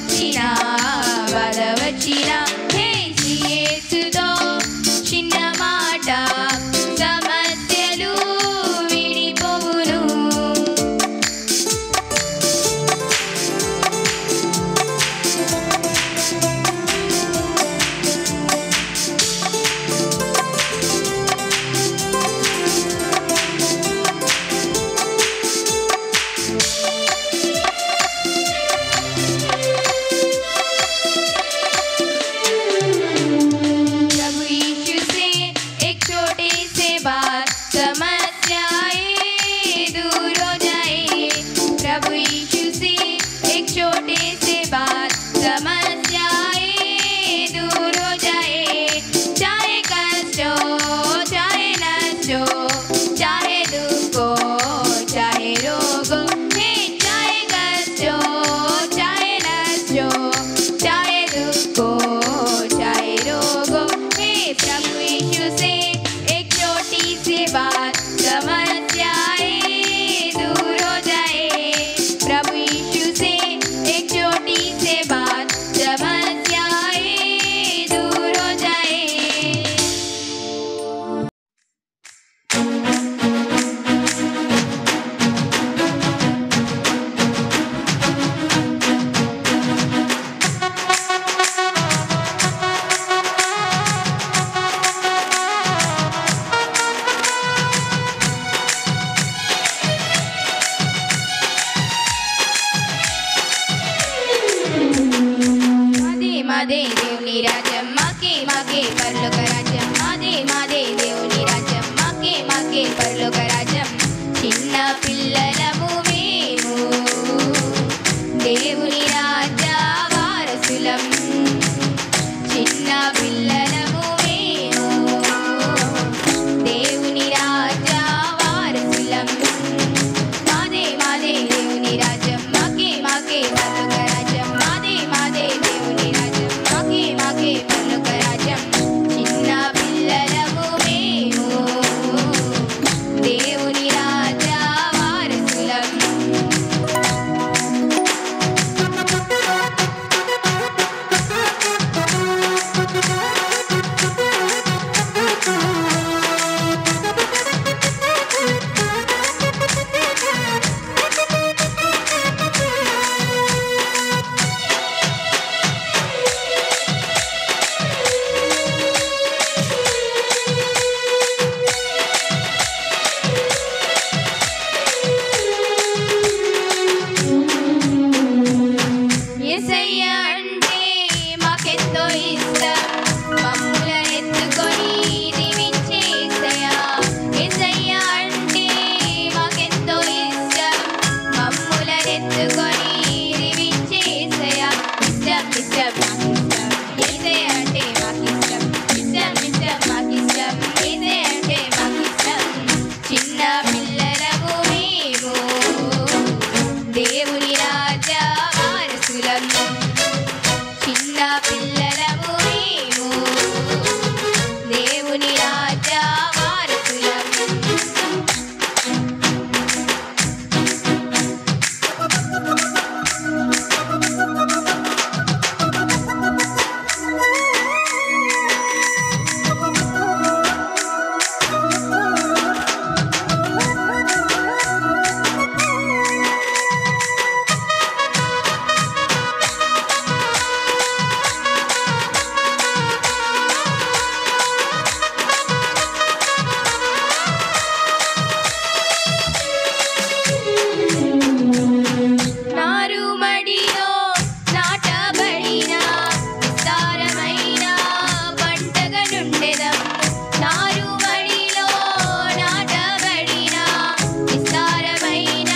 వచ్చినా బాధ వచ్చినా యేసుతో చిన్న మాట సమస్యలు విడిపోవును. మాదే దేవుని రాజ్యం మాకే మాకే పరలోక రాజ్యం మాదే మాదే దేవుని రాజ్యం మాకే మాకే పరలోక రాజ్యం చిన్న పిల్లలము మేము దేవుని రాజ్య వారసులం చిన్న పిల్లలము మేము దేవుని రాజ్య వారసులం మాదే మాదే దేవుని రాజ్యం మాకే మాకే పరలోక రాజ్యం మాదే మాదే దేవుని రాజ్యం మాకే మాకే పరలోక రాజ్యం చిన్న పిల్లలము మేము దేవుని రాజ్య వారసులం. యేసయ్య అంటే మాకెంతో ఇష్టం మమ్ములను ఎత్తుకొని దీవించే యేసయ్య. యేసయ్య అంటే మాకెంతో ఇష్టం మమ్ములను ఎత్తుకొని దీవించే యేసయ్య. ఇష్టం ఇష్టం మాకిష్టం యేసయ్య అంటే మాకిష్టం ఇష్టం ఇష్టం మాకిష్టం యేసయ్య అంటే మాకిష్టం చిన్న పిల్లలము మేము దేవుని రాజ్య వారసులం చిన్న పిల్లలము మేము దేవుని రాజ్య వారసులం. నారుమడిలో నాటబడిన విస్తారమైన పంటగా నుండెదం నారుమడిలో నాటబడిన విస్తారమైన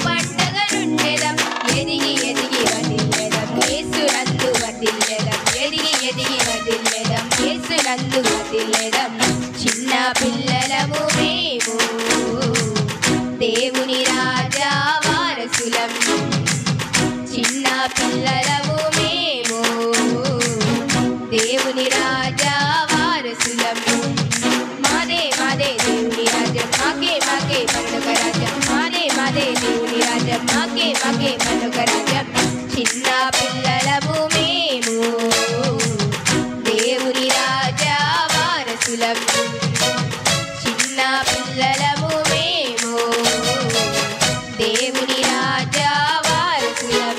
పంటగా నుండెదం ఎదిగి ఎదిగి వదిల్లెదం యేసునందు వదిల్లెదం ఎదిగి ఎదిగి వదిల్లెదం యేసునందు వదిల్లెదం చిన్న పిల్లలము మేము దేవుని రాజ్య వారసులం చిన్న పిల్లలము మేము దేవుని రాజ్య వారసులం మాదే మాదే దేవుని రాజ్యం మాకే మాకే పరలోక రాజ్యం మాదే మాదే దేవుని రాజ్యం మాకే మాకే పరలోక రాజ్యం చిన్న పిల్లలము మేము దేవుని రాజా వారసులం చిన్న పిల్లలము మేము దేవుని రాజా వారసులం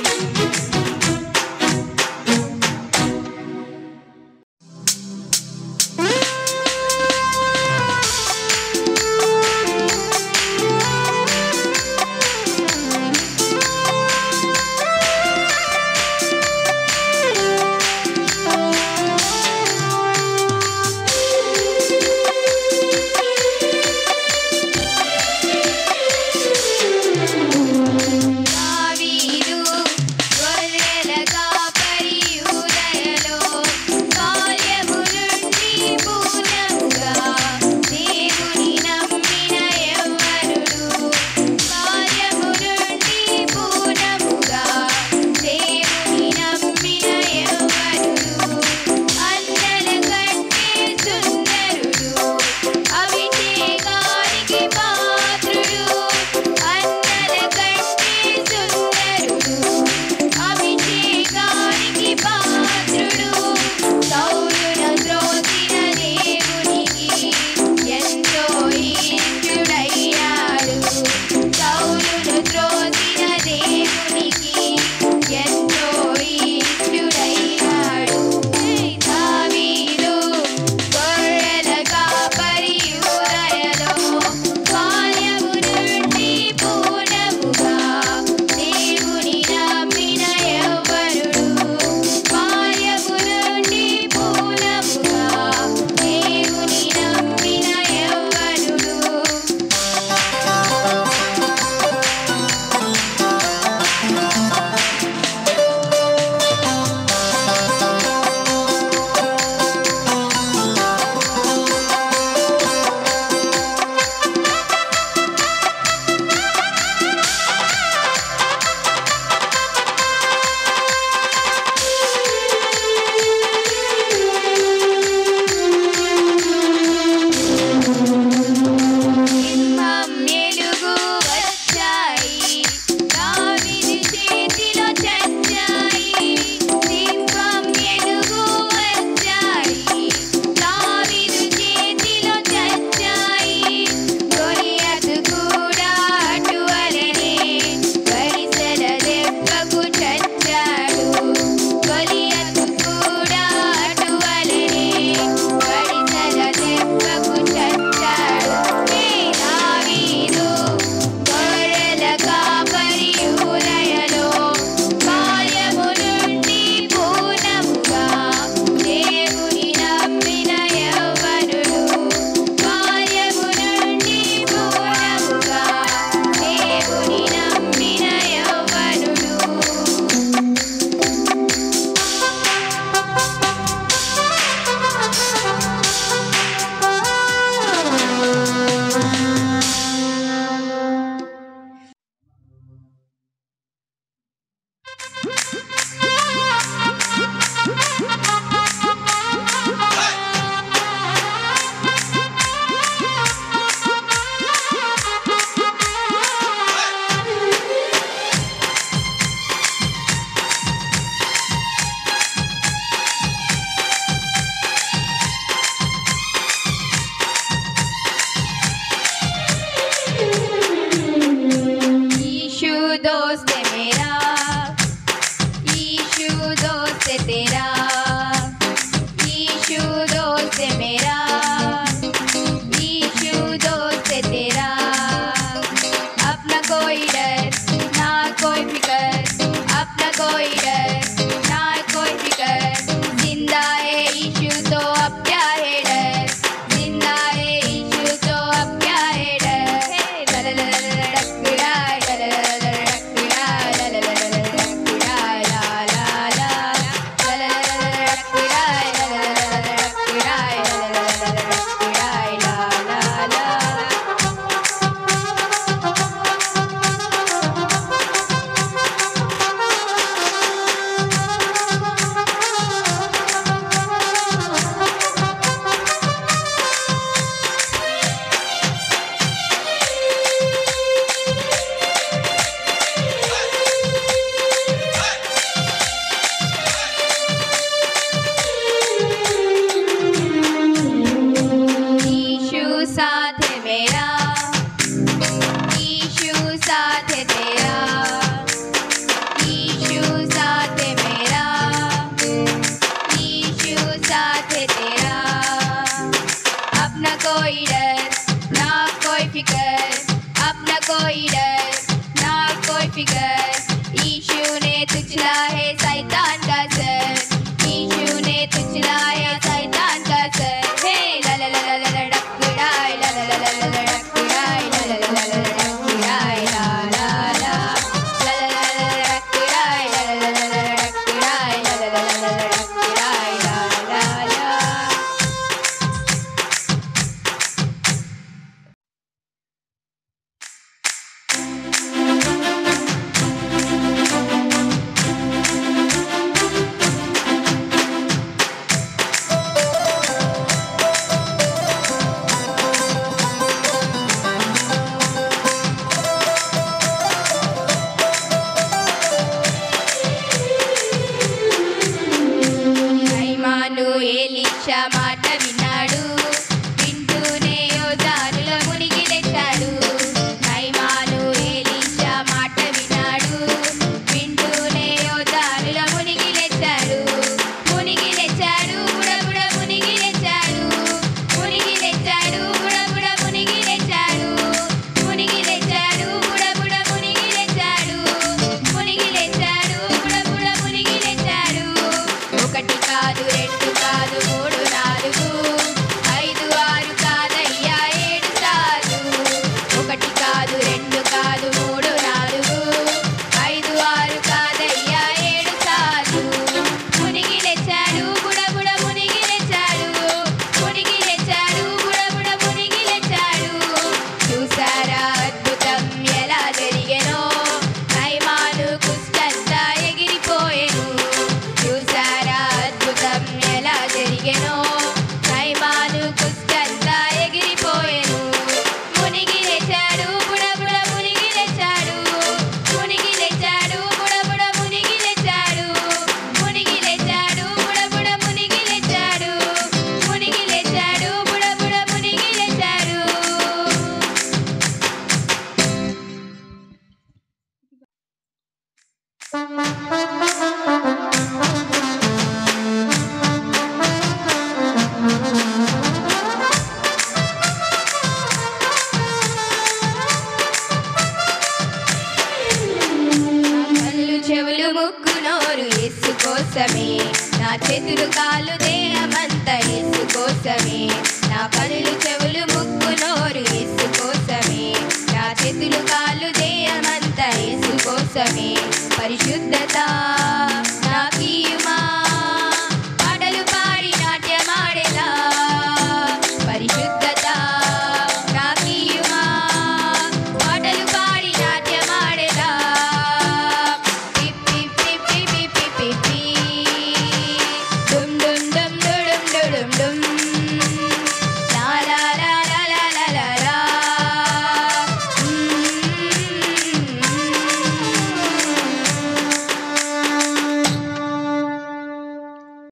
कुचला है शैतान का सर, यीशु ने कुचला है शैतान का सर। हे ला ला ला ला ला डकड़ाई, ला ला ला ला ला डकड़ाई, ला ला ला ला ला डकड़ाई, ला ला ला ला ला ला ला डकड़ाई, ला ला ला ला ला डकड़ाई, ला ला ला ला ला डकड़ाई, ला ला ला। నైమాను ఎలీషా మాట విన్నాడు, వింటూనే యోర్దానులో మునిగి లేచాడు. నైమాను ఎలీషా మాట విన్నాడు, వింటూనే యోర్దానులో మునిగి లేచాడు. మునిగి లేచాడు, బుడబుడ మునిగి లేచాడు. మునిగి లేచాడు, బుడబుడ మునిగి లేచాడు. మునిగి లేచాడు, బుడబుడ మునిగి లేచాడు. మునిగి లేచాడు, బుడబుడ మునిగి లేచాడు. ఒకటి కాదు, రెండు కాదు, మూడు, నాలుగు, ఐదు, ఆరు కాదయ్యా, ఏడు సార్లు. ఒకటి కాదు, రెండు కాదు, మూడు, నాలుగు, ఐదు, ఆరు కాదయ్యా, ఏడు సార్లు. మునిగి లేచాడు, బుడబుడ మునిగి లేచాడు. మునిగి లేచాడు, బుడబుడ మునిగి లేచాడు. చూసారా అద్భుతం ఎలా జరిగెనో, నైమాను కుష్ఠంతా ఎగిరిపోయెను. చూసారా అద్భుతం ఎలా జరిగెనో, నైమాను కుష్ఠంతా ఎగిరిపోయెను. మునిగి లేచాడు, బుడబుడ మునిగి లేచాడు. మునిగి లేచాడు, బుడబుడ మునిగి లేచాడు. మునిగి లేచాడు, బుడబుడ మునిగి లేచాడు. మునిగి లేచాడు, బుడబుడ మునిగి లేచాడు. కళ్ళు చెవులు ముక్కు నోరు యేసు కోసమే, నా చేతులు కాళ్ళు దేహమంతా యేసు కోసమే. నా కళ్ళు చెవులు ముక్కు నోరు యేసు కోసమే, నా చేతులు కాళ్ళు దేహమంతా యేసు కోసమే. పరిశుద్ధత